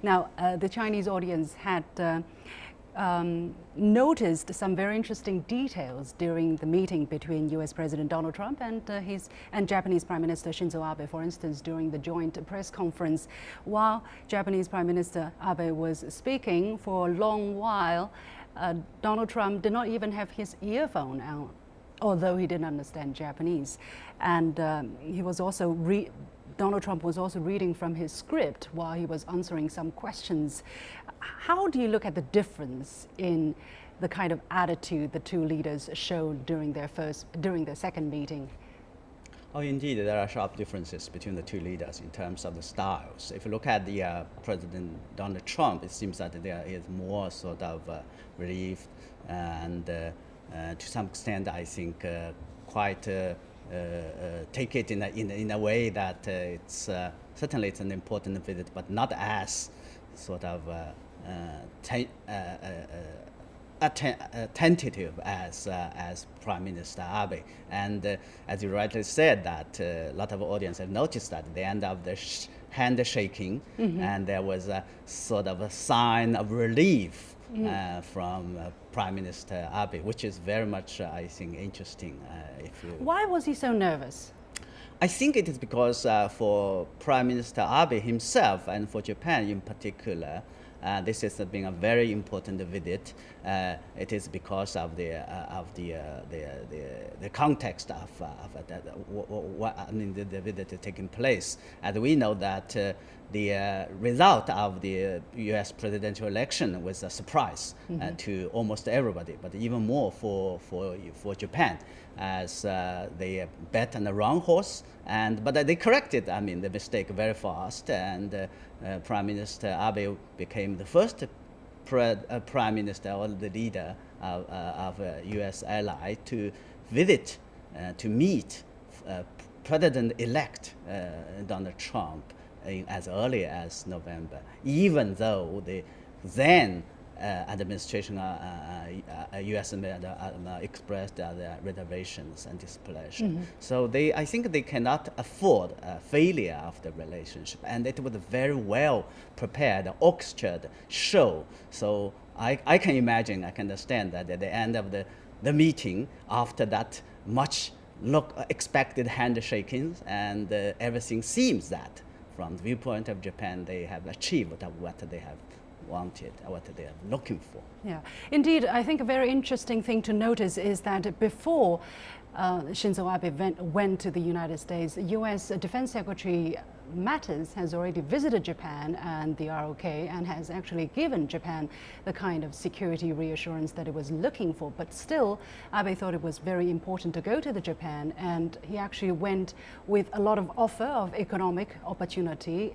Now, the Chinese audience had noticed some very interesting details during the meeting between U.S. President Donald Trump and Japanese Prime Minister Shinzo Abe. For instance, during the joint press conference, while Japanese Prime Minister Abe was speaking for a long while, Donald Trump did not even have his earphone out, although he didn't understand Japanese, and he was also Donald Trump was also reading from his script while he was answering some questions. How do you look at the difference in the kind of attitude the two leaders showed during their second meeting? Oh, indeed, there are sharp differences between the two leaders in terms of the styles. If you look at the President Donald Trump, it seems that there is more sort of relief and to some extent, I think, quite take it in a way that it's certainly it's an important visit, but not as sort of tentative as Prime Minister Abe. And as you rightly said, that a lot of audience have noticed that at the end of the handshaking, and there was a sort of a sign of relief from Prime Minister Abe, which is very much, I think, interesting. Why was he so nervous? I think it is because for Prime Minister Abe himself and for Japan in particular, this has been a very important visit. It is because of the context of the visit taking place. And we know that the result of the U.S. presidential election was a surprise to almost everybody, but even more for Japan, as they bet on the wrong horse. But they corrected, the mistake very fast, and Prime Minister Abe became the first prime minister or the leader of a U.S. ally to visit, to meet President-elect Donald Trump as early as November, even though the then administration, U.S. expressed their reservations and displeasure. So I think they cannot afford a failure of the relationship, and it was a very well prepared, orchestrated show. So I can imagine, I can understand that at the end of the meeting, after that much expected handshakings, and everything seems that from the viewpoint of Japan, they have achieved what they have wanted, what they are looking for. Yeah, indeed, I think a very interesting thing to notice is that before Shinzo Abe went to the United States, U.S. Defense Secretary Mattis has already visited Japan and the ROK and has actually given Japan the kind of security reassurance that it was looking for. But still, Abe thought it was very important to go to the Japan, and he actually went with a lot of offer of economic opportunity,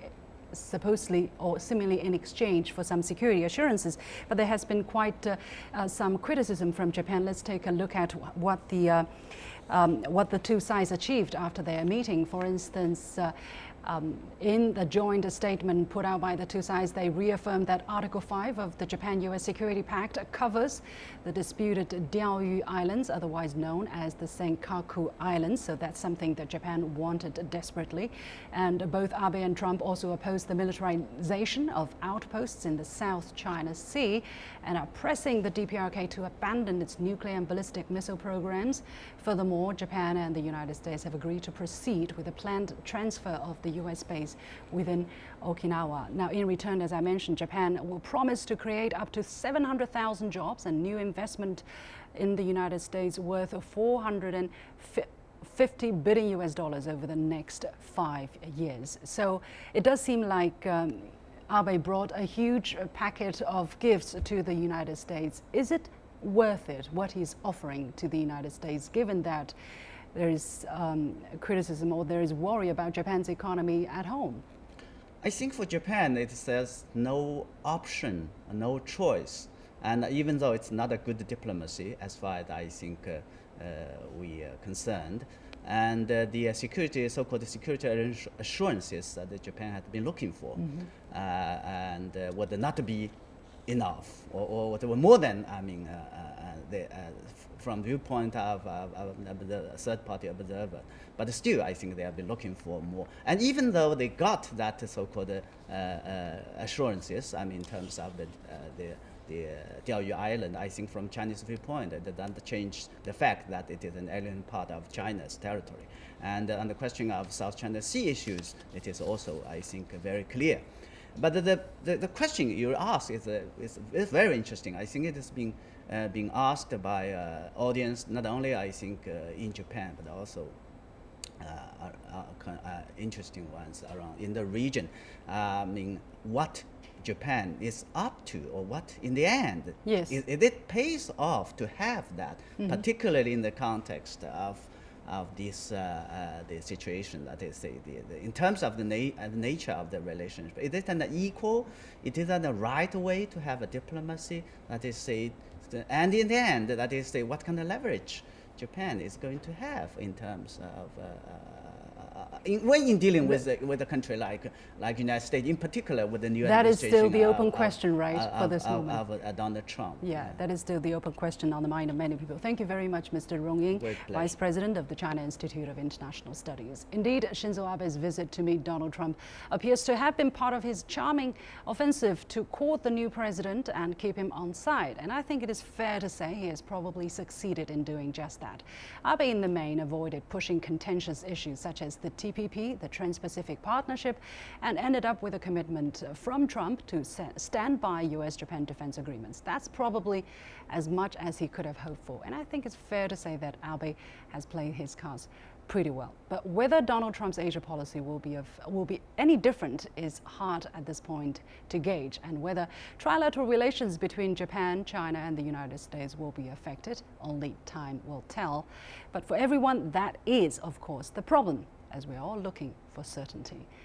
supposedly or seemingly in exchange for some security assurances. But there has been quite some criticism from Japan. Let's take a look at what the two sides achieved after their meeting. For instance, in the joint statement put out by the two sides, they reaffirmed that Article 5 of the Japan-US Security Pact covers the disputed Diaoyu Islands, otherwise known as the Senkaku Islands. So that's something that Japan wanted desperately. And both Abe and Trump also opposed the militarization of outposts in the South China Sea and are pressing the DPRK to abandon its nuclear and ballistic missile programs. Furthermore, Japan and the United States have agreed to proceed with a planned transfer of the U.S. base within Okinawa. Now, in return, as I mentioned, Japan will promise to create up to 700,000 jobs and new investment in the United States worth $450 billion over the next 5 years. So it does seem like Abe brought a huge packet of gifts to the United States. Is it worth it, what he's offering to the United States, given that there is criticism or there is worry about Japan's economy at home? I think for Japan, it says no option, no choice. And even though it's not a good diplomacy, as far as I think we are concerned, and the so-called security assurances that Japan had been looking for, and would not be enough, or they were more than, I mean, from the viewpoint of the third-party observer. But still, I think they have been looking for more. And even though they got that so-called assurances, I mean, in terms of the Diaoyu Island, I think from Chinese viewpoint, it doesn't change the fact that it is an alien part of China's territory. And on the question of South China Sea issues, it is also, I think, very clear. But the question you ask is very interesting. I think it is being asked by audience, not only I think in Japan, but also interesting ones around in the region. I mean, what Japan is up to, or what in the end, yes, it pays off to have that, particularly in the context of this the situation that is in terms of the nature of the relationship. Is it an equal? It is the right way to have a diplomacy that is and in the end, that is what kind of leverage Japan is going to have in terms of when dealing with a country like United States, in particular with the new administration. That is still the open question, right, for this moment. Of Donald Trump. Yeah, that is still the open question on the mind of many people. Thank you very much, Mr. Rong Ying, Vice President of the China Institute of International Studies. Indeed, Shinzo Abe's visit to meet Donald Trump appears to have been part of his charming offensive to court the new president and keep him on side. And I think it is fair to say he has probably succeeded in doing just that. Abe, in the main, avoided pushing contentious issues such as the TPP, the Trans-Pacific Partnership, and ended up with a commitment from Trump to stand by US-Japan defense agreements. That's probably as much as he could have hoped for. And I think it's fair to say that Abe has played his cards pretty well. But whether Donald Trump's Asia policy will be any different is hard at this point to gauge, and whether trilateral relations between Japan, China, and the United States will be affected, only time will tell. But for everyone, that is, of course, the problem, as we are all looking for certainty.